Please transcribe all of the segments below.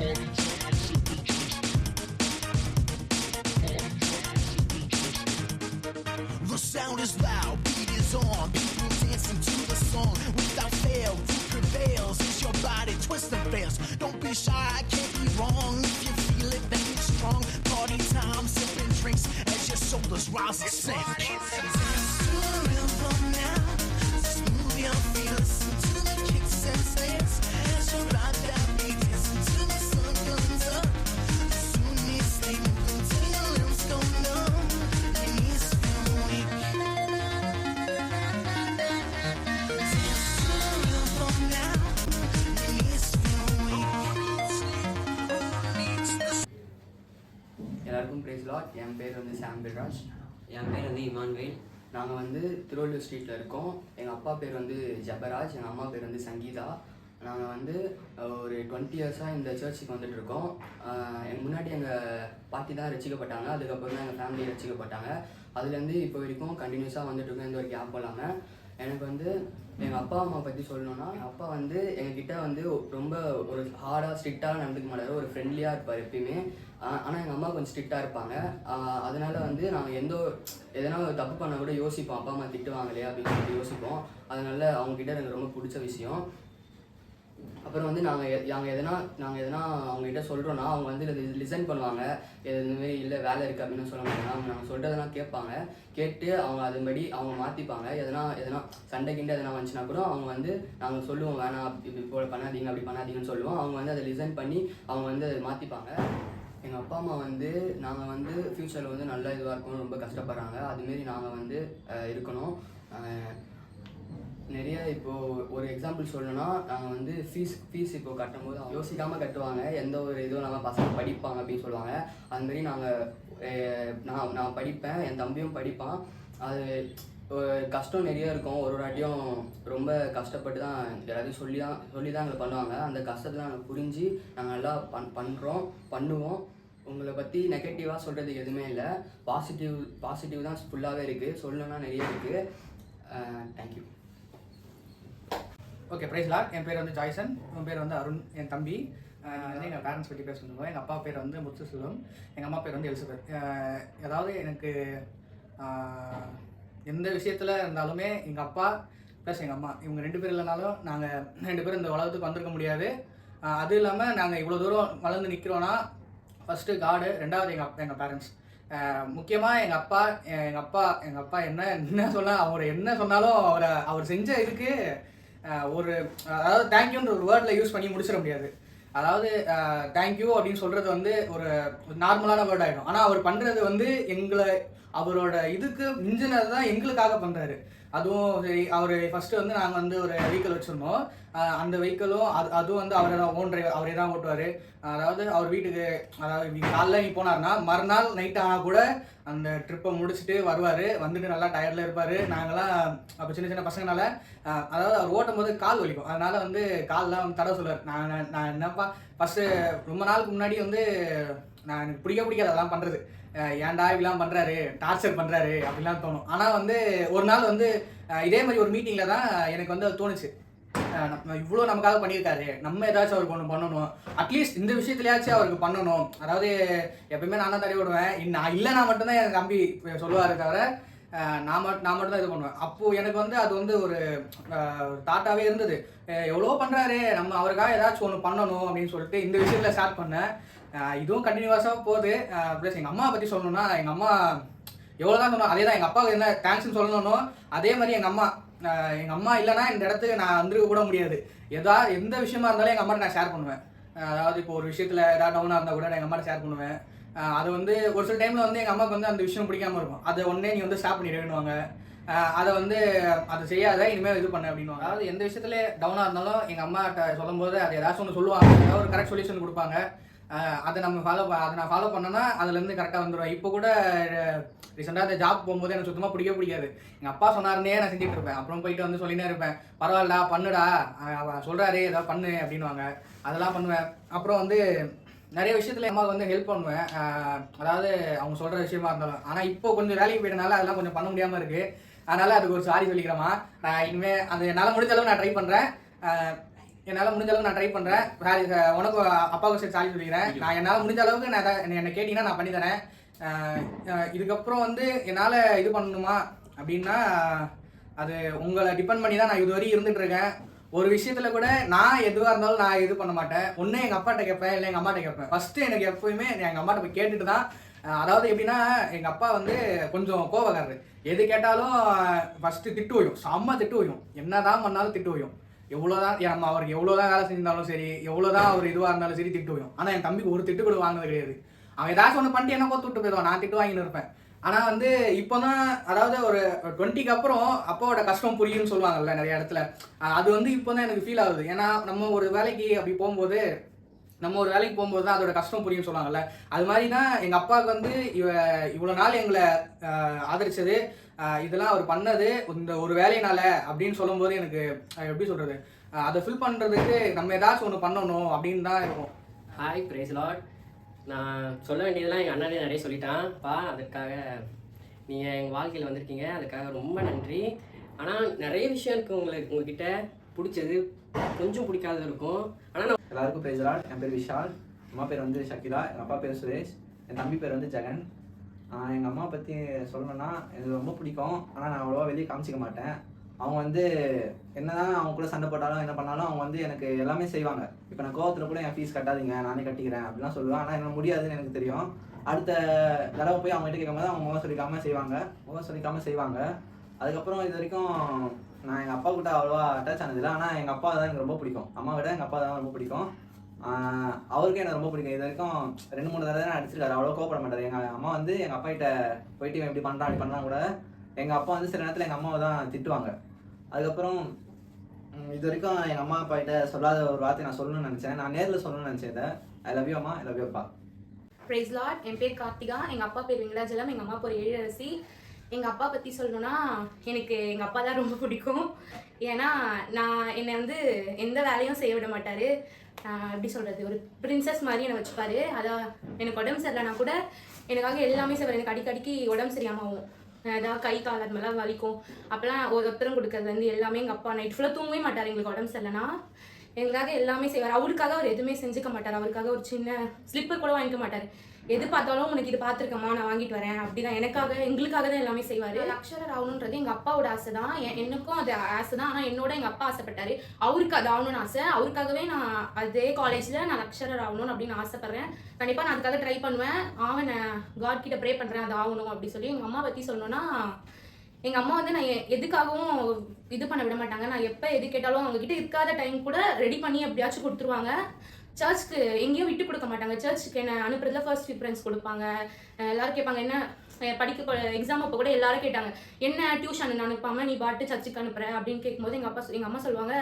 The sound is loud, beat is on, people dancing to the song. Without fail, who prevails? Is your body twist and fails? Don't be shy, I can't be wrong. If you feel it, then you're strong. Party time, sipping drinks as your shoulders rise and sink. Dance to the rhythm now, smooth your feet, listen to the kicks and snares. As you ride that beat, dancing till the sun comes up. Soon you sleep until your limbs go numb. Your knees feel weak. Dance to the rhythm now, your knees feel weak. எல்லாருக்கும் price lord. என் பேர் வந்து சாம் பில்ராஜ். என் பேர் வந்து Emmanuel. நாங்கள் வந்து திருவள்ளூர் ஸ்ட்ரீட்டில் இருக்கோம். எங்கள் அப்பா பேர் வந்து ஜபராஜ், எங்கள் அம்மா பேர் வந்து சங்கீதா. நாங்கள் வந்து ஒரு 20 இயர்ஸாக இந்த சர்ச்சுக்கு வந்துட்டு இருக்கோம். எங்கள் முன்னாடி எங்கள் பாட்டி தான் ரசிக்கப்பட்டாங்க, அதுக்கப்புறம் தான் எங்கள் ஃபேமிலி ரசிக்கப்பட்டாங்க. அதுலேருந்து இப்போ வரைக்கும் கண்டினியூஸாக வந்துட்டு இருக்கோம், எந்த ஒரு கேப் இல்லாமல். எனக்கு வந்து எங்கள் அப்பா அம்மா பற்றி சொல்லணுன்னா, எங்கள் அப்பா வந்து எங்ககிட்ட வந்து ரொம்ப ஒரு ஹார்டாக ஸ்ட்ரிக்டாக நடந்துக்க மாட்டார், ஒரு ஃப்ரெண்ட்லியாக இருப்பார் எப்பயுமே. ஆனால் எங்கள் அம்மா கொஞ்சம் ஸ்ட்ரிக்டாக இருப்பாங்க. அதனால வந்து நாங்கள் எதனா தப்பு பண்ணால் கூட யோசிப்போம், அப்பா அம்மா திட்டுவாங்களே அப்படின்னு சொல்லிட்டு யோசிப்போம். அதனால அவங்ககிட்ட எனக்கு ரொம்ப பிடிச்ச விஷயம். அப்புறம் வந்து நாங்கள் எதனா அவங்ககிட்ட சொல்கிறோன்னா அவங்க வந்து லிசன் பண்ணுவாங்க. எதுவுமே இல்லை வேலை இருக்குது அப்படின்னு சொல்ல மாட்டாங்க. அவங்க நாங்கள் சொல்கிறதெல்லாம் கேட்பாங்க. கேட்டு அவங்க அதுபடி அவங்க மாற்றிப்பாங்க. எதனா சண்டை கிண்டை எதனா வந்துச்சுன்னா கூட அவங்க வந்து நாங்கள் சொல்லுவோம், வேணாம் இப்படி போல பண்ணாதீங்க அப்படி பண்ணாதீங்கன்னு சொல்லுவோம். அவங்க வந்து அதை லிசன் பண்ணி அவங்க வந்து அதை மாற்றிப்பாங்க. எங்கள் அப்பா அம்மா வந்து நாங்கள் வந்து ஃப்யூச்சரில் வந்து நல்ல இதுவாக இருக்கணும், ரொம்ப கஷ்டப்படுறாங்க. அதுமாரி நாங்கள் வந்து இருக்கணும். நிறைய இப்போது ஒரு எக்ஸாம்பிள் சொல்லணும்னா, நாங்கள் வந்து ஃபீஸ் இப்போது கட்டும்போது அவங்க யோசிக்காமல் கட்டுவாங்க. எந்த ஒரு இதுவும் இல்லாமல் பசங்க படிப்பாங்க அப்படின்னு சொல்லுவாங்க. அதுமாரி நான் படிப்பேன், என் தம்பியும் படிப்பான். அது கஷ்டம் நிறைய இருக்கும். ஒரு வாட்டியும் ரொம்ப கஷ்டப்பட்டு தான் எல்லாத்தையும் சொல்லி தான் எங்களை பண்ணுவாங்க. அந்த கஷ்டத்தை நாங்கள் புரிஞ்சு நாங்கள் நல்லா பண்ணுவோம். உங்களை பற்றி நெகட்டிவாக சொல்கிறதுக்கு எதுவுமே இல்லை. பாசிட்டிவ் தான் ஃபுல்லாகவே இருக்குது. சொல்லணும்னா நிறைய இருக்குது. தேங்க்யூ. Okay, praise lord. என் பேர் வந்து ஜாய்சன், என் பேர் வந்து அருண், என் தம்பி. வந்து எங்கள் பேரண்ட்ஸ் பற்றி பேசணும். எங்கள் அப்பா பேர் வந்து முத்துசெல்வம், எங்கள் அம்மா பேர் வந்து எலிசபெத். அதாவது எனக்கு எந்த விஷயத்தில் இருந்தாலுமே எங்கள் அப்பா ப்ளஸ் எங்கள் அம்மா இவங்க 2 பேர் இல்லைனாலும் நாங்கள் 2 பேரும் இந்த உலகத்துக்கு வந்திருக்க முடியாது. அதுவும் இல்லாமல் நாங்கள் இவ்வளோ தூரம் வளர்ந்து நிற்கிறோன்னா ஃபஸ்ட்டு காடு, 2வது எங்கள் பேரண்ட்ஸ். முக்கியமாக எங்கள் அப்பா என்ன சொன்னால் அவர் என்ன சொன்னாலும் அவர் செஞ்ச இதுக்கு அதாவது தேங்க்யூன்ற ஒரு வேர்டில் யூஸ் பண்ணி முடிச்சிட முடியாது. அதாவது தேங்க்யூ அப்படின்னு சொல்கிறது வந்து ஒரு நார்மலான வேர்ட் ஆகிடும். ஆனால் அவர் பண்ணுறது வந்து அவரோட இதுக்கு மிஞ்சினது தான் எங்களுக்காக பண்ணுறாரு. அதுவும் சரி, அவர் ஃபஸ்ட்டு வந்து நாங்கள் வந்து ஒரு வெஹிக்கிள் வச்சுருந்தோம். அந்த வெஹிக்கிளும் அதுவும் வந்து அவரே தான் ஓன் டிரைவர், அவரே தான் ஓட்டுவார். அதாவது அவர் வீட்டுக்கு காலைல போனார்னா மறுநாள் நைட் ஆனால் கூட அந்த ட்ரிப்பை முடிச்சுட்டு வருவார். வந்துட்டு நல்லா டயர்டில் இருப்பார். நாங்கள்லாம் அப்போ சின்ன பசங்கனால அதாவது அவர் ஓட்டும் போது கால் வலிக்கும். அதனால் வந்து கால்லாம் வந்து தடவை சொல்லுவார். நான் என்னப்பா ஃபஸ்ட்டு ரொம்ப நாளுக்கு முன்னாடி வந்து எனக்கு பிடிக்காது அதெல்லாம் பண்ணுறது. ஏன்டா இப்படிலாம் பண்ணுறாரு, டார்ச்சர் பண்ணுறாரு அப்படிலாம் தோணும். ஆனால் வந்து ஒரு நாள் வந்து இதே மாதிரி ஒரு மீட்டிங்கில் தான் எனக்கு வந்து அது தோணுச்சு, இவ்வளோ நமக்காக பண்ணியிருக்காரு, நம்ம ஏதாச்சும் அவருக்கு ஒன்று பண்ணணும், அட்லீஸ்ட் இந்த விஷயத்துலையாச்சும் அவருக்கு பண்ணணும். அதாவது எப்பயுமே நான் தான் தடவி விடுவேன், நான் இல்லைனா மட்டும்தான் என் தம்பி சொல்லுவார், தவிர நான் மட்டும் தான் இது பண்ணுவேன். அப்போது எனக்கு வந்து அது வந்து ஒரு தாட்டாகவே இருந்தது. எவ்வளோ பண்ணுறாரு, நம்ம அவருக்காக ஏதாச்சும் ஒன்று பண்ணணும் அப்படின்னு சொல்லிட்டு இந்த விஷயத்தில் ஸ்டார்ட் பண்ணேன். இதுவும் கண்டினியூஸாக போகுது. ப்ளஸ் எங்கள் அம்மா பற்றி சொல்லணும்னா, எங்கள் அம்மா எவ்வளோ தான் சொன்னோம் அதே தான். எங்கள் அப்பாவுக்கு என்ன தேங்க்ஸ்ன்னு சொல்லணும், அதே மாதிரி எங்கள் அம்மா இல்லைனா இந்த இடத்துக்கு நான் வந்துருக்க கூட முடியாது. எந்த விஷயமா இருந்தாலும் எங்கள் அம்மாட்ட நான் ஷேர் பண்ணுவேன். அதாவது இப்போ ஒரு விஷயத்தில் ஏதாவது டவுனாக இருந்தால் கூட நான் எங்கள் அம்மாட்ட ஷேர் பண்ணுவேன். அது வந்து ஒரு சில டைமில் வந்து எங்கள் அம்மாவுக்கு வந்து அந்த விஷயம் பிடிக்காமல் இருக்கும். அதை ஒன்றே நீ வந்து ஸ்டாப் பண்ணிடுவேன்னுவாங்க. அதை வந்து அதை செய்யாத, இனிமேல் இது பண்ண அப்படின்வாங்க. அதாவது எந்த விஷயத்துல டவுனாக இருந்தாலும் எங்கள் அம்மாட்ட சொல்லும் போது அது ஏதாச்சும் ஒன்று சொல்லுவாங்க, ஏதாவது ஒரு கரெக்ட் சொல்யூஷன் கொடுப்பாங்க. அதை நான் ஃபாலோ பண்ணேன்னா அதுலேருந்து கரெக்டாக வந்துடுவேன். இப்போ கூட ரீசெண்டாக அந்த ஜாப் போகும்போது எனக்கு சுத்தமாக பிடிக்காது. எங்கள் அப்பா சொன்னாருன்னே நான் செஞ்சுட்டு இருப்பேன். அப்புறம் போயிட்டு வந்து சொல்லினே இருப்பேன், பரவாயில்லடா பண்ணுடா, சொல்கிறாரு ஏதாவது பண்ணு அப்படின்வாங்க. அதெல்லாம் பண்ணுவேன். அப்புறம் வந்து நிறைய விஷயத்துல அம்மாவுக்கு வந்து ஹெல்ப் பண்ணுவேன், அதாவது அவங்க சொல்கிற விஷயமா இருந்தாலும். ஆனால் இப்போ கொஞ்சம் வேலைக்கு போயிட்டனால அதெல்லாம் கொஞ்சம் பண்ண முடியாமல் இருக்குது. அதனால் அதுக்கு ஒரு சாரி சொல்லிக்கிறேம்மா. நான் இனிமேல் அது என்னால் முடிஞ்ச அளவு நான் ட்ரை பண்ணுறேன். என்னால் முடிஞ்ச அளவுக்கு நான் ட்ரை பண்ணுறேன். உனக்கு அப்பாவுக்கு சரி சாலி சொல்லிக்கிறேன். நான் என்னால் முடிஞ்ச அளவுக்கு நான் என்னை கேட்டிங்கன்னா நான் பண்ணி தரேன். இதுக்கப்புறம் வந்து என்னால் இது பண்ணணுமா அப்படின்னா அது உங்களை டிபெண்ட் பண்ணி தான் நான் இது வரையும் இருந்துகிட்டு இருக்கேன். ஒரு விஷயத்தில் கூட நான் எதுவாக இருந்தாலும் நான் இது பண்ண மாட்டேன். ஒன்று எங்கள் அப்பாட்ட கேட்பேன், இல்லை எங்கள் அம்மாட்ட கேட்பேன். ஃபஸ்ட்டு எனக்கு எப்போயுமே எங்கள் அம்மாட்ட போய் கேட்டுட்டு தான். அதாவது எப்படின்னா எங்கள் அப்பா வந்து கொஞ்சம் கோவக்காரரு. எது கேட்டாலும் ஃபஸ்ட்டு திட்டு வையும், செம்ம திட்டு வையும். என்ன தான் பண்ணாலும் திட்டு வையும். எவ்வளோதான் அவருக்கு எவ்வளோதான் வேலை செஞ்சிருந்தாலும் சரி, எவ்வளோதான் அவர் இதுவாக இருந்தாலும் சரி திட்டு வையும். ஆனால் என் தம்பிக்கு ஒரு திட்டு கூட வாங்கினது கிடையாது. அவன் ஏதாச்சும் ஒன்று பண்ணிட்டு என்ன கோத்து விட்டு போயிடுவான், நான் திட்டு வாங்கின்னு இருப்பேன். ஆனால் வந்து இப்போ தான் அதாவது ஒரு 20க்கு அப்புறம் அப்பாவோட கஷ்டம் புரியும்னு சொல்லுவாங்கல்ல நிறைய இடத்துல. அது வந்து இப்போ தான் எனக்கு ஃபீல் ஆகுது. ஏன்னா நம்ம ஒரு வேலைக்கு போகும்போது தான் அதோட கஷ்டம் புரியும் சொல்லுவாங்கல்ல. அது மாதிரி தான் எங்கள் அப்பாவுக்கு வந்து இவ்வளோ நாள் எங்களை ஆதரிச்சது, இதெல்லாம் அவர் பண்ணது இந்த ஒரு வேலையினால அப்படின்னு சொல்லும்போது எனக்கு எப்படி சொல்கிறது, அதை ஃபில் பண்ணுறதுக்கு நம்ம ஏதாச்சும் ஒன்று பண்ணணும் அப்படின்னு தான் இருக்கும். Hi, praise Lord. நான் சொல்ல வேண்டியதெல்லாம் எங்கள் அண்ணனே நிறைய சொல்லிட்டான்ப்பா. அதுக்காக நீங்கள் எங்கள் வாழ்க்கையில் வந்திருக்கீங்க, அதுக்காக ரொம்ப நன்றி. ஆனால் நிறைய விஷயம் இருக்குது உங்ககிட்ட பிடிச்சது, கொஞ்சம் பிடிக்காதது இருக்கும். ஆனால் எல்லாருக்கும் பிரைஸ் லார்ட். என் பேர் விஷால், அம்மா பேர் வந்து ஷக்கிலா, எங்கள் அப்பா பேர் சுரேஷ், என் தம்பி பேர் வந்து ஜெகன். எங்கள் அம்மா பற்றி சொல்லணும்னா எனக்கு ரொம்ப பிடிக்கும். ஆனால் நான் அவ்வளோவா வெளியே காமிச்சிக்க மாட்டேன். அவங்க வந்து என்னதான் அவங்க கூட சண்டை போட்டாலும் என்ன பண்ணாலும் அவங்க வந்து எனக்கு எல்லாமே செய்வாங்க. இப்போ நான் கோவத்தில் கூட என் ஃபீஸ் கட்டாதீங்க, நானே கட்டிக்கிறேன் அப்படிலாம் சொல்லுவேன். ஆனால் எனக்கு முடியாதுன்னு எனக்கு தெரியும். அடுத்த தடவை போய் அவங்ககிட்ட கேட்கும்போது அவங்க முகம் சொல்லிக்காமல் செய்வாங்க. அதுக்கப்புறம் இது வரைக்கும் நான் எங்கள் அப்பா கிட்ட அவ்வளோவா அட்டாச் ஆனதில்லை. ஆனால் எங்கள் அப்பா தான் எனக்கு ரொம்ப பிடிக்கும். அம்மா விட எங்கள் அப்பா தான் ரொம்ப பிடிக்கும். அவருக்கும் எனக்கு ரொம்ப பிடிக்கும். இது வரைக்கும் 2-3 தடவை தான் அடிச்சிருக்காரு, அவ்வளோ கோவப்பட மாட்டார். எங்கள் அம்மா வந்து எங்கள் அப்பா கிட்ட போயிட்டு இவன் இப்படி பண்ணுறான் அப்படி பண்ணலாம் கூட எங்கள் அப்பா வந்து சில நேரத்தில் எங்கள் அம்மாவை தான் திட்டுவாங்க. அதுக்கப்புறம் இது வரைக்கும் எங்கள் அம்மா அப்பா கிட்ட சொல்லாத ஒரு வார்த்தை நான் சொல்லணும்னு நினச்சேன். நான் நேரில் சொல்லணும்னு நினச்சேன் இதை. ஐ லவ் யூ அம்மா, ஐ லவ் யூ அப்பா. Praise lord. என் பேர் கார்த்திகா, எங்கள் அப்பா பேர் வெங்கடாஜலம், எங்கள் அம்மா பேர் எழிலரசி. எங்கள் அப்பா பற்றி சொல்லணும்னா எனக்கு எங்கள் அப்பா தான் ரொம்ப பிடிக்கும். ஏன்னா என்னை வந்து எந்த வேலையும் செய்ய விட மாட்டார். எப்படி சொல்கிறது, ஒரு பிரின்சஸ் மாதிரி என்னை வச்சுப்பார். அதான் எனக்கு உடம்பு சரியில்லைனா கூட எனக்காக எல்லாமே செய்வார். எனக்கு அடிக்கடிக்கு உடம்பு சரியாமல் ஆகும், ஏதாவது கை கால் அது மாதிரிலாம் வலிக்கும். அப்போலாம் ஒருத்தரம் கொடுக்கறதுலேருந்து எல்லாமே எங்கள் அப்பா நைட் ஃபுல்லாக தூங்கவே மாட்டார். எங்களுக்கு உடம்பு சரியில்லைனா எங்களுக்காக எல்லாமே செய்வார். அவருக்காக அவர் எதுவுமே செஞ்சுக்க மாட்டார். அவருக்காக ஒரு சின்ன ஸ்லிப்பர் கூட வாங்கிக்க மாட்டார். எது பார்த்தாலும் உனக்கு இது பார்த்துருக்கம்மா, நான் வாங்கிட்டு வரேன் அப்படிதான். எங்களுக்காக தான் எல்லாமே செய்வார். லக்ஷரர் ஆகணுன்றது எங்கள் அப்பாவோட ஆசை தான், எனக்கும் அது ஆசை தான். ஆனால் என்னோட எங்கள் அப்பா ஆசைப்பட்டார். அவருக்கு அது ஆகணும்னு ஆசை. அவருக்காகவே நான் அதே காலேஜில் நான் லக்ஷரர் ஆகணும்னு அப்படின்னு ஆசைப்பட்றேன். கண்டிப்பாக நான் அதுக்காக ட்ரை பண்ணுவேன். நான் காட் கிட்ட ப்ரே பண்ணுறேன் அது ஆகணும் அப்படி சொல்லி. எங்கள் அம்மா பற்றி சொல்லணும்னா எங்கள் அம்மா வந்து நான் எதுக்காகவும் இது பண்ண விட மாட்டாங்க. நான் எப்போ எது கேட்டாலும் அவங்ககிட்ட இருக்காத டைம் கூட ரெடி பண்ணி எப்படியாச்சும் கொடுத்துருவாங்க. சர்ச்சுக்கு எங்கேயும் விட்டு கொடுக்க மாட்டாங்க. சர்ச்சுக்கு என்ன அனுப்புறதுல ஃபர்ஸ்ட் ப்ரிஃபரன்ஸ் கொடுப்பாங்க. எல்லாரும் கேட்பாங்க, என்ன படிக்க எக்ஸாம் அப்போ கூட எல்லாரும் கேட்டாங்க, என்ன டியூஷன் அனுப்பாமல் நீ பாட்டு சர்ச்சுக்கு அனுப்புற அப்படின்னு கேட்கும்போது எங்கள் அம்மா சொல்லுவாங்க,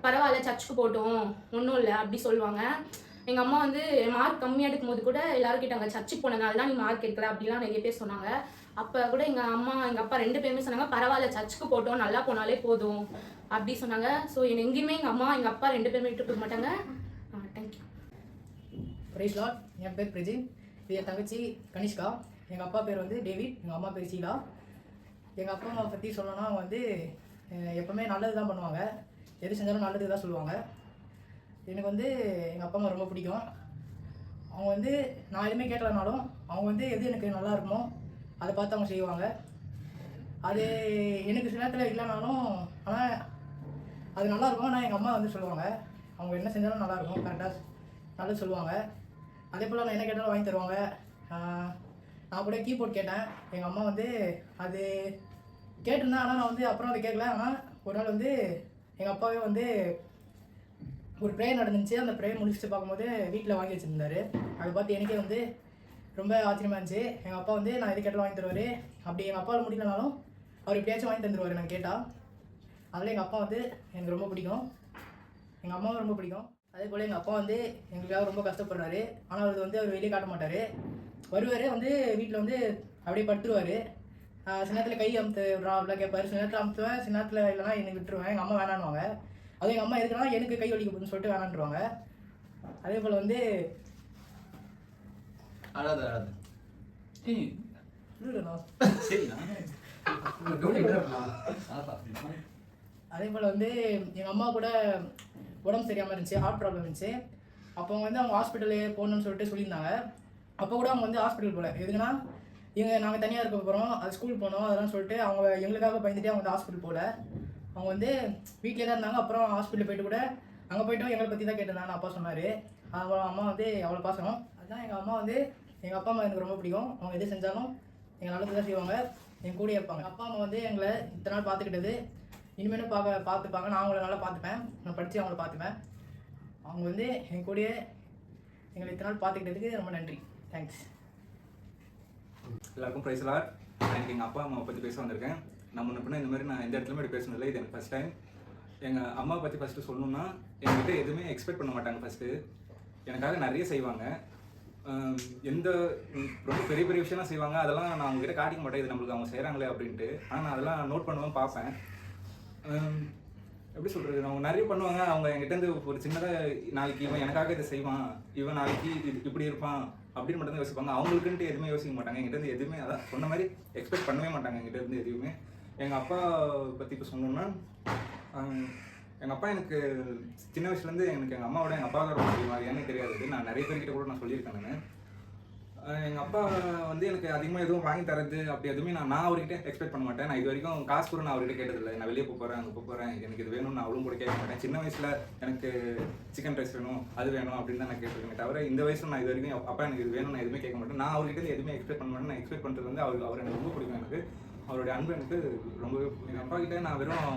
பரவாயில்ல சர்ச்சுக்கு போட்டோம், ஒன்றும் இல்லை அப்படி சொல்லுவாங்க. எங்கள் அம்மா வந்து மார்க் கம்மியாக எடுக்கும் போது கூட எல்லாரும் கேட்டாங்க, சர்ச்சுக்கு போனதுனால தான் நீ மார்க் எடுக்கல அப்படிலாம் நிறைய பேர் சொன்னாங்க. அப்போ கூட எங்கள் அம்மா எங்கள் அப்பா 2 பேருமே சொன்னாங்க, பரவாயில்ல சர்ச்சுக்கு போட்டோம், நல்லா போனாலே போதும் அப்படி சொன்னாங்க. ஸோ எங்கேயுமே எங்கள் அம்மா எங்கள் அப்பா 2 பேருமே விட்டு போக மாட்டாங்க. தேங்க்யூ. Price lord. என் பேர் பிரஜின், இது என் தங்கச்சி கனிஷ்கா. எங்கள் அப்பா பேர் வந்து டேவிட், எங்கள் அம்மா பேர் ஷீலா. எங்கள் அப்பா அம்மா பற்றி சொல்லணும்னா அவங்க வந்து எப்போவுமே நல்லது தான் பண்ணுவாங்க, எது செஞ்சாலும் நல்லது தான் சொல்லுவாங்க. எனக்கு வந்து எங்கள் அப்பா அம்மா ரொம்ப பிடிக்கும். அவங்க வந்து நான் எதுவுமே கேட்கலனாலும் அவங்க வந்து எது எனக்கு நல்லா இருக்குமோ அதை பார்த்து அவங்க செய்வாங்க. அது எனக்கு சில நேரத்தில் இல்லைனாலும் ஆனால் அது நல்லாயிருக்கும். ஆனால் எங்கள் அம்மா வந்து சொல்லுவாங்க, அவங்க என்ன செஞ்சாலும் நல்லாயிருக்கும், கரெக்டாக நல்லா சொல்லுவாங்க. அதே போல் நான் என்ன கேட்டாலும் வாங்கி தருவாங்க. நான் கூட கீபோர்ட் கேட்டேன், எங்கள் அம்மா வந்து அது கேட்டிருந்தேன். ஆனால் நான் வந்து அப்புறம் அதை கேட்கல. ஆனால் ஒரு நாள் வந்து எங்கள் அப்பாவே வந்து ஒரு ப்ரேயர் நடந்துச்சு. அந்த ப்ரேயர் முடிச்சுட்டு பார்க்கும்போது வீட்டில் வாங்கி வச்சுருந்தாரு. அதை பார்த்து எனக்கே வந்து ரொம்ப ஆச்சரியமாக இருந்துச்சு. எங்கள் அப்பா வந்து நான் எது கேட்டாலும் வாங்கி தருவார். அப்படி எங்கள் அப்பாவில் முடியலனாலும் அவர் எப்படியாச்சும் வாங்கி தந்துடுவார் நான் கேட்டால். அதில் எங்கள் அப்பா வந்து எனக்கு ரொம்ப பிடிக்கும், எங்கள் அம்மாவும் ரொம்ப பிடிக்கும். அதே போல் எங்கள் அப்பா வந்து எங்களுக்காக ரொம்ப கஷ்டப்படுறாரு. ஆனால் அவர் வெளியே காட்ட மாட்டார். வருவார், வந்து வீட்டில் வந்து அப்படியே படுத்துருவார். சில நேரத்தில் கை அமுத்து விட்றா அப்படிலாம் கேட்பார். சில நேரத்தில் அமுத்துவேன், சில நேரத்தில் இல்லைனா என்னை விட்டுருவேன். எங்கள் அம்மா வேணான்னுவாங்க. அதுவும் எங்கள் அம்மா எதுக்குன்னா எனக்கு கை வலிக்க போகுதுன்னு சொல்லிட்டு வேணான்ருவாங்க. அதே போல் வந்து அதே போல் வந்து எங்கள் அம்மா கூட உடம்பு சரியாமல் இருந்துச்சு, ஹார்ட் ப்ராப்ளம் இருந்துச்சு. அப்போ வந்து அவங்க ஹாஸ்பிட்டலு போகணுன்னு சொல்லிட்டு சொல்லியிருந்தாங்க. அப்போ கூட அவங்க வந்து ஹாஸ்பிட்டல் போகல. எதுக்குன்னா நாங்கள் தனியாக இருக்க போகிறோம், அது ஸ்கூல் போனோம் அதெல்லாம் சொல்லிட்டு அவங்க எங்களுக்காக பயந்துட்டு அவங்க வந்து ஹாஸ்பிட்டல் போகல. அவங்க வந்து வீட்டிலே தான் இருந்தாங்க. அப்புறம் ஹாஸ்பிட்டல் போயிட்டு கூட அங்கே போய்ட்டும் எங்களை பற்றி தான் கேட்டிருந்தாங்க. அப்பா சொன்னார். அவங்க அம்மா வந்து அவ்வளோ பாசம். அதுதான் எங்கள் அம்மா வந்து எங்கள் அப்பா அம்மா எனக்கு ரொம்ப பிடிக்கும். அவங்க எது செஞ்சாலும் எங்கள் நல்லது தான் செய்வாங்க, என் கூட இருப்பாங்க. அப்பா அம்மா வந்து எங்களை இத்தனை நாள் பார்த்துக்கிட்டது இனிமேலும் பார்த்துப்பாங்க. நான் அவங்கள நல்லா பார்த்துப்பேன், நான் படித்து அவங்கள பார்த்துப்பேன். அவங்க வந்து என் கூடயே எங்களை இத்தனை நாள் பார்த்துக்கிட்டதுக்கு ரொம்ப நன்றி. தேங்க்ஸ். எல்லாருக்கும் ப்ரைஸ் லாட். எனக்கு எங்கள் அப்பா அம்மாவை பற்றி பேச வந்திருக்கேன். நான் முன்ன பின்ன இந்த மாதிரி நான் எந்த இடத்துலையும் இப்படி பேசணும்ல, இது எனக்கு ஃபஸ்ட் டைம். எங்கள் அம்மாவை பற்றி ஃபஸ்ட்டு சொல்லணுன்னா, என்கிட்ட எதுவுமே எக்ஸ்பெக்ட் பண்ண மாட்டாங்க. ஃபஸ்ட்டு எனக்காக நிறைய செய்வாங்க. எந்த ரொம்ப பெரிய பெரிய விஷயம்லாம் செய்வாங்க. அதெல்லாம் நான் அவங்ககிட்ட காட்டிக்க மாட்டேன், இது நம்மளுக்கு அவங்க செய்கிறாங்களே அப்படின்ட்டு. ஆனால் நான் அதெல்லாம் நோட் பண்ணுவேன், பார்ப்பேன். எப்படி சொல்கிறது, அவங்க நிறைய பண்ணுவாங்க. அவங்க என்கிட்டேருந்து ஒரு சின்னதாக நாளைக்கு இவன் எனக்காக இதை செய்வான், இவன் நாளைக்கு இது இப்படி இருப்பான் அப்படின்னு மட்டும்தான் யோசிப்பாங்க. அவங்களுக்குன்ட்டு எதுவுமே யோசிக்க மாட்டாங்க. என்கிட்ட எதுவுமே அதான் சொன்ன மாதிரி எக்ஸ்பெக்ட் பண்ணவே மாட்டாங்க என்கிட்ட இருந்து எதுவுமே. எங்கள் அப்பா பற்றி இப்போ சொன்னோம்னா, எங்கள் அப்பா எனக்கு சின்ன வயசுலேருந்து எனக்கு எங்கள் அம்மாவோட எங்கள் அப்பாவுக்கு ரொம்ப தெரியும். அது எனக்கு தெரியாது. நான் நிறைய பேர்கிட்ட கூட நான் சொல்லியிருக்கேன். எங்கள் அப்பா வந்து எனக்கு அதிகமாக எதுவும் வாங்கி தரது அப்படி எதுவுமே நான் அவர்கிட்ட எக்ஸ்பெக்ட் பண்ண மாட்டேன். நான் இது வரைக்கும் காசு கூட நான் அவர்கிட்ட கேட்டதில்லை. நான் வெளியே போகிறேன், அங்கே போகிறேன், எனக்கு இது வேணும்னு நான் அவ்வளோ கூட கேட்க மாட்டேன். சின்ன வயசில் எனக்கு சிக்கன் ரைஸ் வேணும், அது வேணும் அப்படின்னு தான் நான் கேட்டிருக்கேன். தவிர இந்த வயசில் நான் இது வரைக்கும் அப்பா எனக்கு இது வேணும் நான் எதுவுமே கேட்க மாட்டேன். நான் அவர்கிட்ட எதுவுமே எக்ஸ்பெக்ட் பண்ண மாட்டேன். நான் எக்ஸ்பெக்ட் பண்ணுறது வந்து அவர் எனக்கு ரொம்ப பிடிக்கும். எனக்கு அவருடைய அன்பு எனக்கு ரொம்பவே. எங்கள் அப்பா கிட்டே நான் வெறும்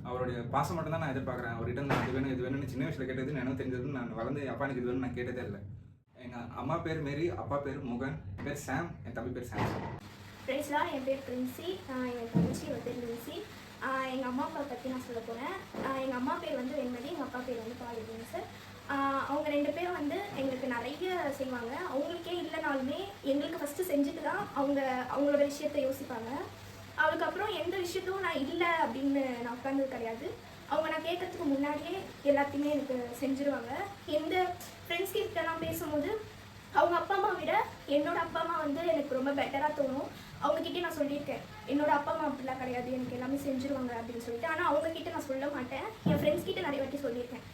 அவருடைய பாசம் மட்டும் தான் நான் எதிர்பார்க்குறேன். அவர்கிட்ட நான் இது வேணும் இது வேணும்னு சின்ன வயசில் கேட்டது எனக்கு தெரிஞ்சது. நான் வளர்ந்து அப்பா எனக்கு இது வேணும்னு நான் கேட்டதே இல்லை. எங்கள் அம்மா பேர் மேரி, அப்பா பேர் மோகன், பேர் சாம், என் தம்பி பேர் சாம். பிரைஸ்லாம். என் பேர் பிரின்சி, எங்கள் தங்கச்சி பேர் லின்சி. எங்கள் அம்மா அப்பா பற்றி நான் சொல்ல போகிறேன். எங்கள் அம்மா பேர் வந்து வெண்மதி, எங்கள் அப்பா பேர் வந்து பாலிதீன் சார். அவங்க 2 பேரும் வந்து எங்களுக்கு நிறைய செய்வாங்க. அவங்களுக்கே இல்லைனாலுமே எங்களுக்கு ஃபஸ்ட்டு செஞ்சுட்டு தான் அவங்களோட விஷயத்தை யோசிப்பாங்க. அதுக்கப்புறம் எந்த விஷயத்தும் நான் இல்லை அப்படின்னு நான் உட்கார்ந்தது கிடையாது. அவங்க நான் கேட்கறதுக்கு முன்னாடியே எல்லாத்தையுமே எனக்கு செஞ்சுருவாங்க. எந்த ஃப்ரெண்ட்ஸ் கிட்டலாம் பேசும்போது அவங்க அப்பா அம்மா விட என்னோட அப்பா அம்மா வந்து எனக்கு ரொம்ப பெட்டராக தோணும். அவங்கக்கிட்டே நான் சொல்லியிருக்கேன், என்னோட அப்பா அம்மா அப்படிலாம் கிடையாது, எனக்கு எல்லாமே செஞ்சுருவாங்க அப்படின்னு சொல்லிட்டு. ஆனால் அவங்கக்கிட்ட நான் சொல்ல மாட்டேன். என் ஃப்ரெண்ட்ஸ் கிட்ட நிறைய வாட்டி சொல்லியிருக்கேன்.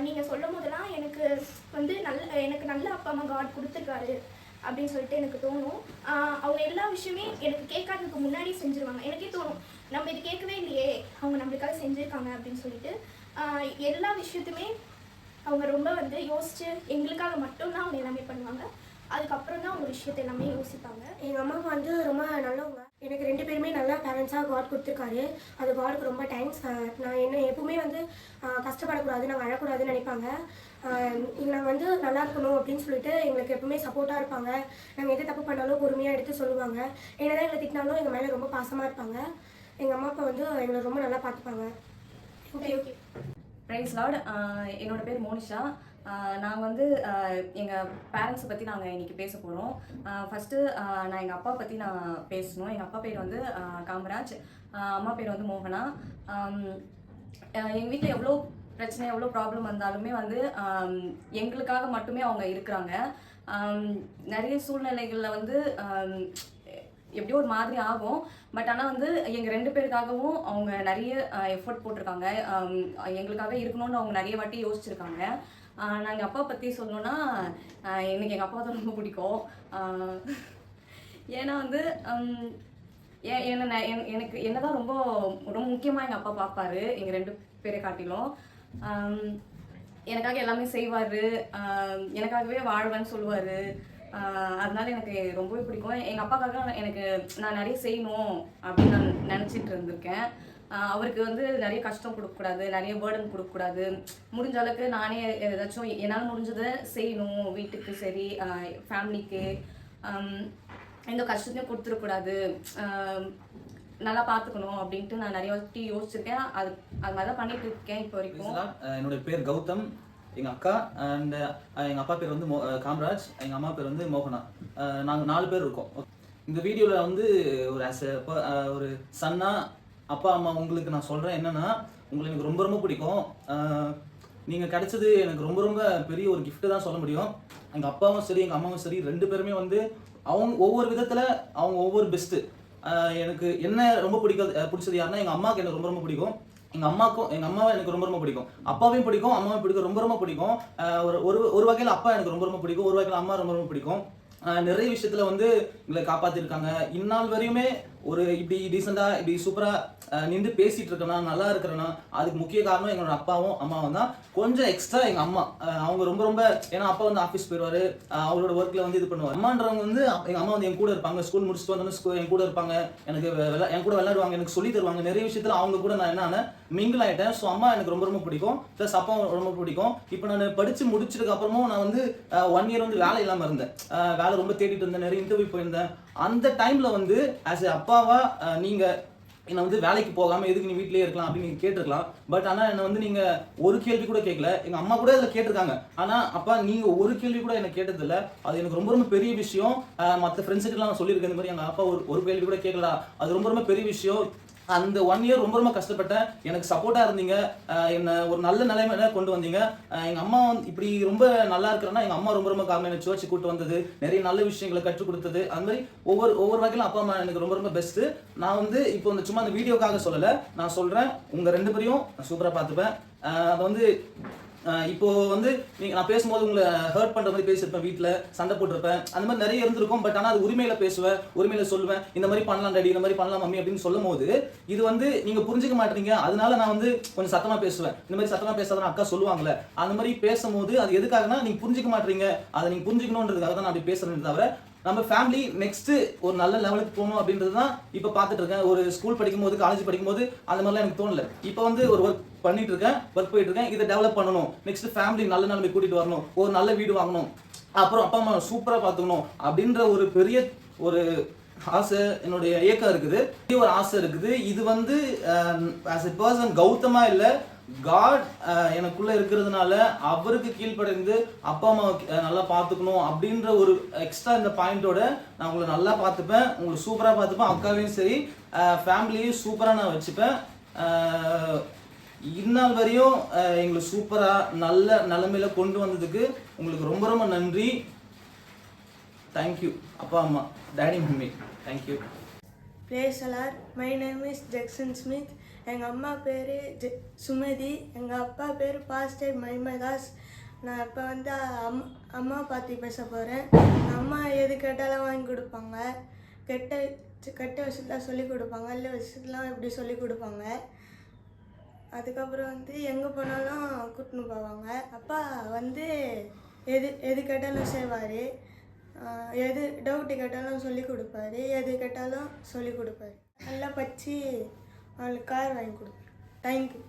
நீங்கள் சொல்லும் போதெல்லாம் எனக்கு வந்து எனக்கு நல்ல அப்பா அம்மா காட் கொடுத்துருக்காரு அப்படின்னு சொல்லிட்டு எனக்கு தோணும். அவங்க எல்லா விஷயமே எனக்கு கேட்காததுக்கு முன்னாடி செஞ்சுருவாங்க. எனக்கே தோணும், நம்ம இது கேட்கவே இல்லையே, அவங்க நம்மளுக்காக செஞ்சுருக்காங்க அப்படின்னு சொல்லிட்டு. எல்லா விஷயத்துமே அவங்க ரொம்ப வந்து யோசிச்சு எங்களுக்காக மட்டும்தான் அவங்க எல்லாமே பண்ணுவாங்க. அதுக்கப்புறம் தான் அவங்க விஷயத்தை எல்லாமே யோசிப்பாங்க. எங்கள் அம்மாவுக்கு வந்து ரொம்ப நல்லவங்க. எனக்கு 2 பேருமே நல்லா பேரண்ட்ஸாக காட் கொடுத்துருக்காரு. அது காடுக்கு ரொம்ப தேங்க்ஸ். நான் எப்பவுமே வந்து கஷ்டப்படக்கூடாது, நாங்கள் அழக்கூடாதுன்னு நினைப்பாங்க. நாங்கள் வந்து நல்லா இருக்கணும் அப்படின்னு சொல்லிட்டு எங்களுக்கு எப்பவுமே சப்போர்ட்டாக இருப்பாங்க. நாங்கள் எது தப்பு பண்ணாலும் பொறுமையாக எடுத்து சொல்லுவாங்க. என்னதான் எங்களை திட்டினாலும் எங்கள் மேலே ரொம்ப பாசமாக இருப்பாங்க. எங்கள் அம்மா அப்பா வந்து எங்களை ரொம்ப நல்லா பார்த்துப்பாங்க. Okay okay. Praise Lord. என்னோட பேர் மோனிஷா. நாங்கள் வந்து எங்கள் பேரண்ட்ஸை பற்றி நாங்கள் இன்றைக்கி பேச போகிறோம். ஃபஸ்ட்டு நான் எங்கள் அப்பா பற்றி நான் பேசணும். எங்கள் அப்பா பேர் வந்து காமராஜ், அம்மா பேர் வந்து மோகனா. எங்கள் வீட்டில் எவ்வளோ பிரச்சனை எவ்வளோ ப்ராப்ளம் வந்தாலுமே வந்து எங்களுக்காக மட்டுமே அவங்க இருக்கிறாங்க. நிறைய சூழ்நிலைகளில் வந்து எப்படியோ ஒரு மாதிரி ஆகும். பட் ஆனால் வந்து எங்கள் 2 பேருக்காகவும் அவங்க நிறைய எஃபர்ட் போட்டிருக்காங்க. எங்களுக்காக இருக்கணும்னு அவங்க நிறைய வாட்டி யோசிச்சுருக்காங்க. நான் எங்கள் அப்பா பற்றி சொல்லணுன்னா, எனக்கு எங்கள் அப்பா தான் ரொம்ப பிடிக்கும். ஏன்னா வந்து எனக்கு என்ன தான் ரொம்ப ரொம்ப முக்கியமாக எங்கள் அப்பா பார்ப்பாரு, எங்கள் 2 பேரை காட்டிலும். எனக்காக எல்லாமே செய்வார், எனக்காகவே வாழ்வேன்னு சொல்லுவார். அதனால எனக்கு ரொம்பவே பிடிக்கும். எங்கள் அப்பாக்காக எனக்கு நான் நிறைய செய்யணும் அப்படின்னு நான் நினச்சிட்டு இருந்திருக்கேன். அவருக்கு வந்து நிறைய கஷ்டம் கொடுக்கக்கூடாது, நிறைய பேர்டன் கொடுக்கக்கூடாது. முடிஞ்ச அளவுக்கு நானே ஏதாச்சும் என்னால் முடிஞ்சதை செய்யணும், வீட்டுக்கு சரி ஃபேமிலிக்கு எந்த கஷ்டத்தையும் கொடுத்துடக்கூடாது, நல்லா பார்த்துக்கணும் அப்படின்ட்டு நான் நிறைய வாட்டி யோசிச்சிருக்கேன். அது மாதிரி தான் பண்ணிட்டு இருக்கேன் இப்போ வரைக்கும். என்னோட பேர் கௌதம், எங்கள் அக்கா அண்ட் எங்கள் அப்பா பேர் வந்து காமராஜ், எங்கள் அம்மா பேர் வந்து மோகனா. நாங்கள் 4 பேர் இருக்கோம். இந்த வீடியோவில் வந்து ஒரு சன்னா அப்பா அம்மா உங்களுக்கு நான் சொல்கிறேன் என்னென்னா, உங்களுக்கு எனக்கு ரொம்ப ரொம்ப பிடிக்கும். நீங்கள் கிடைச்சது எனக்கு ரொம்ப ரொம்ப பெரிய ஒரு கிஃப்ட்டு தான் சொல்ல முடியும். எங்கள் அப்பாவும் சரி எங்கள் அம்மாவும் சரி 2 பேருமே வந்து அவங்க ஒவ்வொரு விதத்தில் அவங்க ஒவ்வொரு பெஸ்ட்டு. எனக்கு என்ன ரொம்ப பிடிச்சது யாருன்னா, எங்கள் அம்மாவுக்கு எனக்கு ரொம்ப ரொம்ப பிடிக்கும். எங்கள் அம்மாவை எனக்கு ரொம்ப ரொம்ப பிடிக்கும், அப்பாவையும் பிடிக்கும், அம்மாவையும் பிடிக்கும், ரொம்ப ரொம்ப பிடிக்கும். ஒரு வகையில் அப்பா எனக்கு ரொம்ப ரொம்ப பிடிக்கும், ஒரு வகையில் அம்மா ரொம்ப ரொம்ப பிடிக்கும். நிறைய விஷயத்தில் வந்து எங்களை காப்பாற்றிருக்காங்க. இந்நாள் வரையுமே ஒரு இப்படி டீசெண்டாக இப்படி சூப்பராக நின்று பேசிகிட்டு இருக்கேன்னா, நல்லா இருக்கிறேன்னா, அதுக்கு முக்கிய காரணம் எங்களோட அப்பாவும் அம்மாவும் தான். கொஞ்சம் எக்ஸ்ட்ரா எங்கள் அம்மா, அவங்க ரொம்ப ரொம்ப, ஏன்னா அப்பா வந்து ஆஃபீஸ் போயிடுவார், அவரோட ஒர்க்கில் வந்து இது பண்ணுவார். அம்மான்றவங்க வந்து எங்கள் அம்மா வந்து என் கூட இருப்பாங்க, ஸ்கூல் முடிச்சுட்டு வந்தோன்னு என் கூட இருப்பாங்க, எனக்கு என் கூட விளையாடுவாங்க, எனக்கு சொல்லி தருவாங்க. நிறைய விஷயத்தில் அவங்க கூட நான் என்னன்னா மிங்கிள் ஆகிட்டேன். ஸோ அம்மா எனக்கு ரொம்ப ரொம்ப பிடிக்கும், ப்ளஸ் அப்பா ரொம்ப பிடிக்கும். இப்போ நான் படித்து முடிச்சதுக்கு அப்புறமும் நான் வந்து 1 இயர் வந்து வேலை இல்லாமல் இருந்தேன், வேலை ரொம்ப தேடிட்டு இருந்தேன், நிறைய இன்டர்வியூ போயிருந்தேன். அந்த டைமில் வந்து ஆஸ் எ அப்பாவா நீங்கள் என்னை வந்து வேலைக்கு போகாமல் எதுக்கு நீ வீட்டிலேயே இருக்கலாம் அப்படின்னு நீங்கள் கேட்டிருக்கலாம். பட் ஆனால் என்னை வந்து நீங்கள் ஒரு கேள்வி கூட கேட்கல. எங்கள் அம்மா கூட இதில் கேட்டிருக்காங்க, ஆனால் அப்பா நீங்கள் ஒரு கேள்வி கூட என்னை கேட்டதில்லை. அது எனக்கு ரொம்ப ரொம்ப பெரிய விஷயம். மற்ற ஃப்ரெண்ட்ஸுக்கெல்லாம் நான் சொல்லியிருக்கேன், இந்த மாதிரி எங்கள் அப்பா ஒரு கேள்வி கூட கேட்கல, அது ரொம்ப ரொம்ப பெரிய விஷயம். அந்த 1 இயர் ரொம்ப ரொம்ப கஷ்டப்பட்டேன், எனக்கு சப்போர்ட்டாக இருந்தீங்க, என்னை ஒரு நல்ல நிலைமையில கொண்டு வந்தீங்க. எங்கள் அம்மா வந்து இப்படி ரொம்ப நல்லா இருக்கிறேன்னா எங்கள் அம்மா ரொம்ப ரொம்ப காரணம். என்னை சர்ச்சுக்கு கூட்டு வந்தது, நிறைய நல்ல விஷயங்களை கற்றுக் கொடுத்தது, அந்த மாதிரி ஒவ்வொரு வகையிலும் அப்பா அம்மா எனக்கு ரொம்ப ரொம்ப பெஸ்ட்டு. நான் வந்து இப்போ இந்த சும்மா அந்த வீடியோக்காக சொல்லலை, நான் சொல்கிறேன், உங்கள் 2 பேரையும் நான் சூப்பராக பார்த்துப்பேன். அதை வந்து இப்போ வந்து நான் பேசும்போது உங்களை ஹர்ட் பண்ணுற மாதிரி பேசியிருப்பேன், வீட்டில் சண்டை போட்டிருப்பேன், அந்த மாதிரி நிறைய இருந்திருக்கும். பட் ஆனால் அது உரிமையில் பேசுவேன், உரிமையில் சொல்லுவேன், இந்த மாதிரி பண்ணலாம் டாடி, இந்த மாதிரி பண்ணலாம் மம்மி அப்படின்னு சொல்லும் போது இது வந்து நீங்கள் புரிஞ்சிக்க மாட்டீங்க. அதனால நான் வந்து கொஞ்சம் சத்தமாக பேசுவேன். இந்த மாதிரி சத்தமாக பேசாதான் அக்கா சொல்லுவாங்களே, அந்த மாதிரி பேசும்போது அது எதுக்காகனா நீங்கள் புரிஞ்சிக்க மாட்டீங்க, அதை நீங்கள் புரிஞ்சிக்கணுன்றதுக்காக தான் நான் அப்படி பேசுறேன்னு தவிர, நம்ம ஃபேமிலி நெக்ஸ்ட் ஒரு நல்ல லெவலுக்கு போகணும் அப்படின்றது தான் இப்போ பார்த்துட்டு இருக்கேன். ஒரு ஸ்கூல் படிக்கும்போது, காலேஜ் படிக்கும்போது அந்த மாதிரிலாம் எனக்கு தோணல. இப்போ வந்து ஒரு ஒர்க் பண்ணிட்டு இருக்கேன், ஒர்க் போயிட்டு இருக்கேன், இதை டெவலப் பண்ணணும், நெக்ஸ்ட் ஃபேமிலி நல்ல நிலைமை கூட்டிட்டு வரணும், ஒரு நல்ல வீடு வாங்கணும், அப்புறம் அப்பா அம்மா சூப்பராக பார்த்துக்கணும் அப்படின்ற ஒரு பெரிய ஒரு ஆசை, என்னுடைய ஏக்கம் இருக்குது, ஒரு ஆசை இருக்குது. இது வந்து ஆஸ் எ பர்சன் கௌதமா இல்லை, காட் எனக்குள்ள இருக்கிறதுனால அவருக்கு கீழ்ப்படைந்து அப்பா அம்மா நல்லா பார்த்துக்கணும் அப்படின்ற ஒரு எக்ஸ்ட்ரா இந்த பாயிண்டோட நான் உங்களை நல்லா பார்த்துப்பேன், உங்களை சூப்பராக பார்த்துப்பேன், அக்காவையும் சரி ஃபேமிலியும் சூப்பராக நான் வச்சுப்பேன். இந்நாள் வரையும் எங்களை சூப்பராக நல்ல நிலைமையில கொண்டு வந்ததுக்கு உங்களுக்கு ரொம்ப ரொம்ப நன்றி. தேங்க்யூ அப்பா அம்மா, daddy mummy, thank you. Praise the Lord. My name is Jackson Smith. எங்கள் அம்மா பேர் சுமதி, எங்கள் அப்பா பேர் பாஸ்டர் மஹிமதாஸ். நான் இப்போ வந்து அம்மா பற்றி பேச போகிறேன். அம்மா எது கேட்டாலும் வாங்கி கொடுப்பாங்க, கெட்ட விஷயத்தெலாம் சொல்லிக் கொடுப்பாங்க, இல்லை விஷயத்தெலாம் எப்படி சொல்லிக் கொடுப்பாங்க. அதுக்கப்புறம் வந்து எங்கே போனாலும் கூட்டின்னு போவாங்க. அப்பா வந்து எது கேட்டாலும் செய்வார், எது டவுட்டு கேட்டாலும் சொல்லிக் கொடுப்பாரு, எது கேட்டாலும் சொல்லிக் கொடுப்பாரு. நல்லா படித்து அவளுக்கு கார் வாங்கி கொடுப்பேன். தேங்க்யூ.